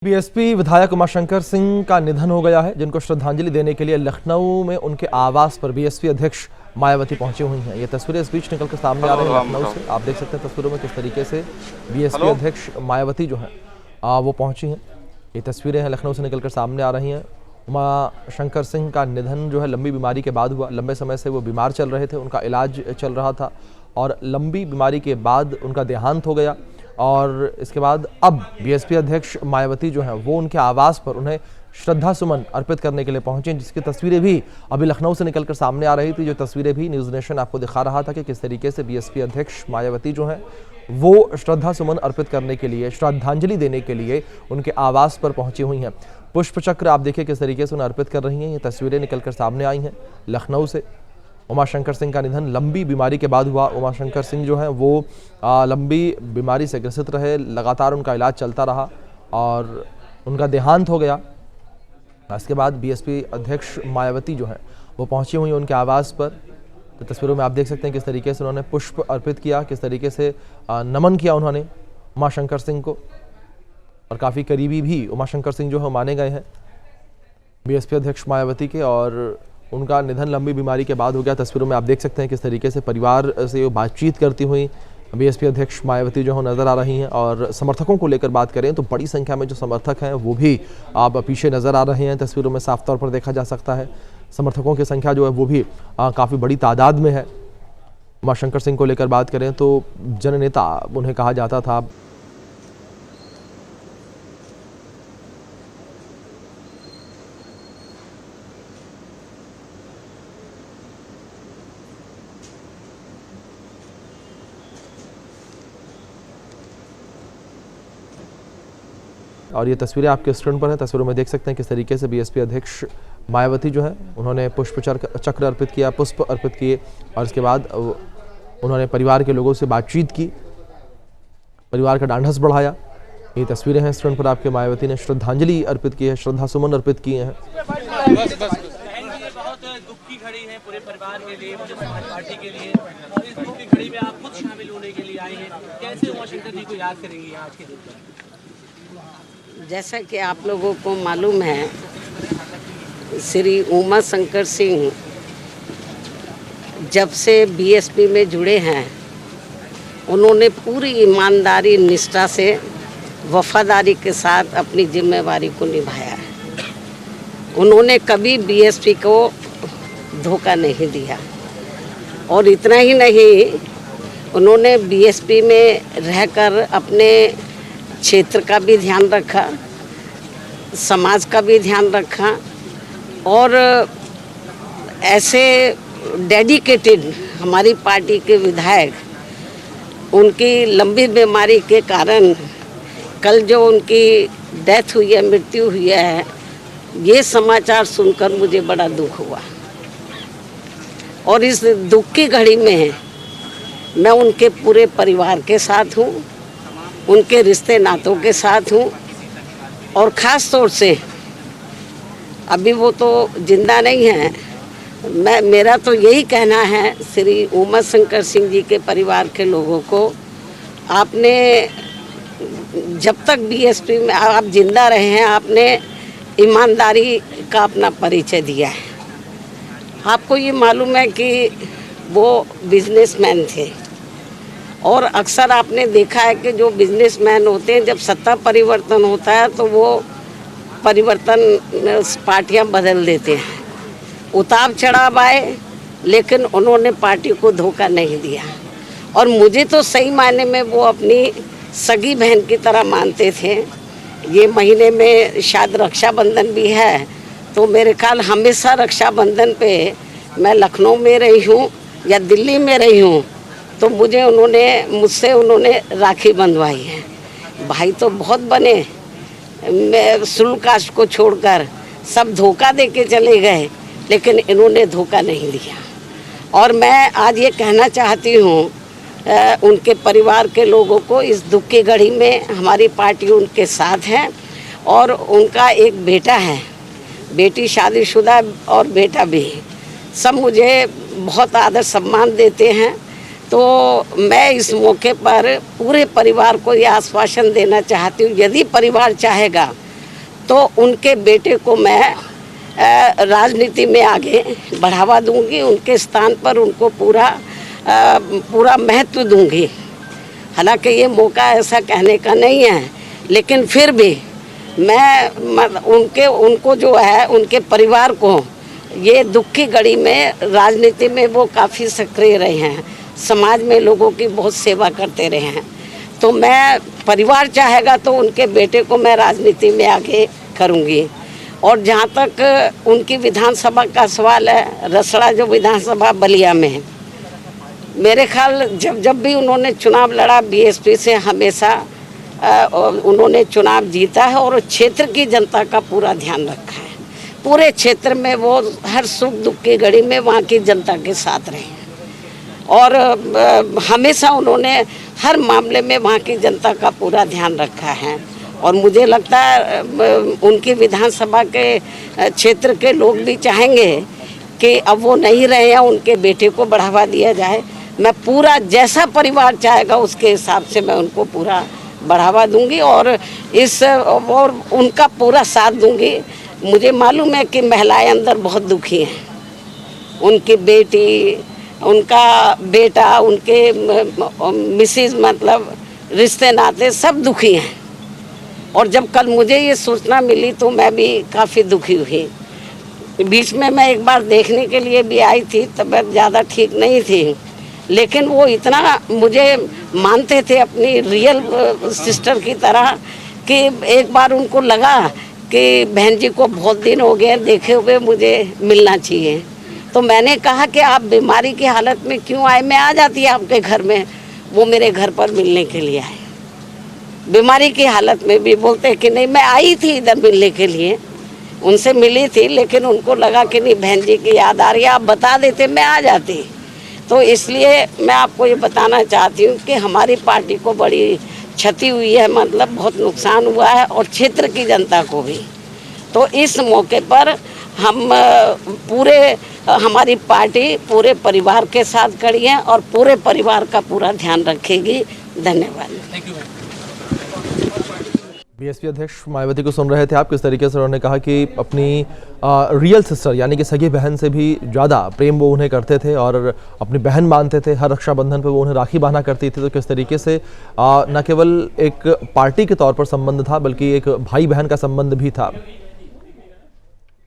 BSP विधायक उमाशंकर सिंह का निधन हो गया है, जिनको श्रद्धांजलि देने के लिए लखनऊ में उनके आवास पर बीएसपी अध्यक्ष मायावती पहुंची हुई हैं। ये तस्वीरें इस बीच निकलकर सामने आ रही हैं लखनऊ से। आप देख सकते हैं तस्वीरों में किस तरीके से बीएसपी अध्यक्ष मायावती जो हैं वो पहुंची हैं। ये तस्वीरें हैं लखनऊ से निकलकर सामने आ रही हैं। उमाशंकर सिंह का निधन जो है लंबी बीमारी के बाद हुआ। लंबे समय से वो बीमार चल रहे थे, उनका इलाज चल रहा था और लंबी बीमारी के बाद उनका देहांत हो गया। और इसके बाद अब बीएसपी अध्यक्ष मायावती जो हैं वो उनके आवास पर उन्हें श्रद्धा सुमन अर्पित करने के लिए पहुंचे, जिसकी तस्वीरें भी अभी लखनऊ से निकलकर सामने आ रही थी। जो तस्वीरें भी न्यूज़ नेशन आपको दिखा रहा था कि किस तरीके से बीएसपी अध्यक्ष मायावती जो हैं वो श्रद्धा सुमन अर्पित करने के लिए, श्रद्धांजलि देने के लिए उनके आवास पर पहुंची हुई हैं। पुष्प चक्र आप देखिए किस तरीके से उन्हें अर्पित कर रही हैं। ये तस्वीरें निकलकर सामने आई हैं लखनऊ से। उमाशंकर सिंह का निधन लंबी बीमारी के बाद हुआ। उमाशंकर सिंह जो हैं वो लंबी बीमारी से ग्रसित रहे, लगातार उनका इलाज चलता रहा और उनका देहांत हो गया। इसके बाद बीएसपी अध्यक्ष मायावती जो हैं वो पहुंची हुई उनके आवास पर। तो तस्वीरों में आप देख सकते हैं किस तरीके से उन्होंने पुष्प अर्पित किया, किस तरीके से नमन किया उन्होंने उमाशंकर सिंह को। और काफ़ी करीबी भी उमाशंकर सिंह जो है माने गए हैं बीएसपी अध्यक्ष मायावती के, और उनका निधन लंबी बीमारी के बाद हो गया। तस्वीरों में आप देख सकते हैं किस तरीके से परिवार से बातचीत करती हुई बीएसपी अध्यक्ष मायावती जो है नज़र आ रही हैं। और समर्थकों को लेकर बात करें तो बड़ी संख्या में जो समर्थक हैं वो भी आप पीछे नज़र आ रहे हैं। तस्वीरों में साफ तौर पर देखा जा सकता है समर्थकों की संख्या जो है वो भी काफ़ी बड़ी तादाद में है। उमाशंकर सिंह को लेकर बात करें तो जननेता उन्हें कहा जाता था। और ये तस्वीरें आपके स्क्रीन पर हैं। तस्वीरों में देख सकते हैं किस तरीके से बीएसपी अध्यक्ष मायावती जो है उन्होंने पुष्प चक्र अर्पित किया, पुष्प अर्पित किए और इसके बाद उन्होंने परिवार के लोगों से बातचीत की, परिवार का ढांढस बढ़ाया। ये तस्वीरें हैं स्क्रीन पर आपके। मायावती ने श्रद्धांजलि अर्पित की है, श्रद्धा सुमन अर्पित किए हैं। बहुत दुख की घड़ी है पूरे परिवार के लिए, मुझे समाज पार्टी के लिए, और इस दुख की घड़ी में आप खुद शामिल होने के लिए आए हैं। कैसे उमाशंकर जी को याद करेंगे आज के दिन पर? जैसा कि आप लोगों को मालूम है, श्री उमाशंकर सिंह जब से बीएसपी में जुड़े हैं उन्होंने पूरी ईमानदारी, निष्ठा से, वफादारी के साथ अपनी जिम्मेवारी को निभाया है। उन्होंने कभी बीएसपी को धोखा नहीं दिया और इतना ही नहीं, उन्होंने बीएसपी में रहकर अपने क्षेत्र का भी ध्यान रखा, समाज का भी ध्यान रखा और ऐसे डेडिकेटेड हमारी पार्टी के विधायक उनकी लंबी बीमारी के कारण कल जो उनकी डेथ हुई है, मृत्यु हुई है, ये समाचार सुनकर मुझे बड़ा दुख हुआ। और इस दुख की घड़ी में मैं उनके पूरे परिवार के साथ हूँ, उनके रिश्ते नातों के साथ हूँ और ख़ास तौर से अभी वो तो जिंदा नहीं है, मेरा तो यही कहना है श्री उमाशंकर सिंह जी के परिवार के लोगों को, आपने जब तक बीएसपी में आप जिंदा रहे हैं आपने ईमानदारी का अपना परिचय दिया है। आपको ये मालूम है कि वो बिजनेसमैन थे और अक्सर आपने देखा है कि जो बिजनेसमैन होते हैं जब सत्ता परिवर्तन होता है तो वो परिवर्तन पार्टियां बदल देते हैं, उतार चढ़ाव आए, लेकिन उन्होंने पार्टी को धोखा नहीं दिया। और मुझे तो सही मायने में वो अपनी सगी बहन की तरह मानते थे। ये महीने में शायद रक्षाबंधन भी है, तो मेरे ख्याल हमेशा रक्षाबंधन पे मैं लखनऊ में रही हूँ या दिल्ली में रही हूँ तो मुझसे उन्होंने राखी बंधवाई है। भाई तो बहुत बने, मैं शुल्कास्ट को छोड़कर सब धोखा दे के चले गए, लेकिन इन्होंने धोखा नहीं दिया। और मैं आज ये कहना चाहती हूँ उनके परिवार के लोगों को, इस दुख की घड़ी में हमारी पार्टी उनके साथ है और उनका एक बेटा है, बेटी शादीशुदा और बेटा भी, सब मुझे बहुत आदर सम्मान देते हैं। तो मैं इस मौके पर पूरे परिवार को ये आश्वासन देना चाहती हूँ, यदि परिवार चाहेगा तो उनके बेटे को मैं राजनीति में आगे बढ़ावा दूंगी, उनके स्थान पर उनको पूरा महत्व दूंगी। हालांकि ये मौका ऐसा कहने का नहीं है, लेकिन फिर भी मैं उनको जो है, उनके परिवार को ये दुख की घड़ी में राजनीति में वो काफ़ी सक्रिय रहे हैं, समाज में लोगों की बहुत सेवा करते रहे हैं। तो मैं, परिवार चाहेगा तो उनके बेटे को मैं राजनीति में आगे करूंगी। और जहाँ तक उनकी विधानसभा का सवाल है, रसड़ा जो विधानसभा बलिया में है, मेरे ख्याल जब भी उन्होंने चुनाव लड़ा बीएसपी से, हमेशा उन्होंने चुनाव जीता है और क्षेत्र की जनता का पूरा ध्यान रखा है। पूरे क्षेत्र में वो हर सुख दुख की घड़ी में वहाँ की जनता के साथ रहे और हमेशा उन्होंने हर मामले में वहाँ की जनता का पूरा ध्यान रखा है। और मुझे लगता है उनकी विधानसभा के क्षेत्र के लोग भी चाहेंगे कि अब वो नहीं रहे हैं, उनके बेटे को बढ़ावा दिया जाए। मैं पूरा, जैसा परिवार चाहेगा उसके हिसाब से मैं उनको पूरा बढ़ावा दूंगी और उनका पूरा साथ दूंगी। मुझे मालूम है कि महिलाएं अंदर बहुत दुखी हैं, उनकी बेटी, उनका बेटा, उनके मिसेज, मतलब रिश्ते नाते सब दुखी हैं। और जब कल मुझे ये सूचना मिली तो मैं भी काफ़ी दुखी हुई। बीच में मैं एक बार देखने के लिए भी आई थी, तबीयत ज़्यादा ठीक नहीं थी, लेकिन वो इतना मुझे मानते थे अपनी रियल सिस्टर की तरह कि एक बार उनको लगा कि बहन जी को बहुत दिन हो गए देखे हुए, मुझे मिलना चाहिए। तो मैंने कहा कि आप बीमारी की हालत में क्यों आए, मैं आ जाती आपके घर में। वो मेरे घर पर मिलने के लिए आए, बीमारी की हालत में भी। बोलते कि नहीं, मैं आई थी इधर मिलने के लिए, उनसे मिली थी, लेकिन उनको लगा कि नहीं बहन जी की याद आ रही है, आप बता देते मैं आ जाती। तो इसलिए मैं आपको ये बताना चाहती हूँ कि हमारी पार्टी को बड़ी क्षति हुई है, मतलब बहुत नुकसान हुआ है और क्षेत्र की जनता को भी। तो इस मौके पर हमारी पार्टी पूरे परिवार के साथ खड़ी है और पूरे परिवार का पूरा ध्यान रखेगी। धन्यवाद। Thank you. बीएसपी अध्यक्ष मायावती को सुन रहे थे आप, किस तरीके से उन्होंने कहा कि अपनी रियल सिस्टर यानी कि सगी बहन से भी ज़्यादा प्रेम वो उन्हें करते थे और अपनी बहन मानते थे। हर रक्षाबंधन पे वो उन्हें राखी बांधा करती थी। तो किस तरीके से न केवल एक पार्टी के तौर पर संबंध था, बल्कि एक भाई बहन का संबंध भी था।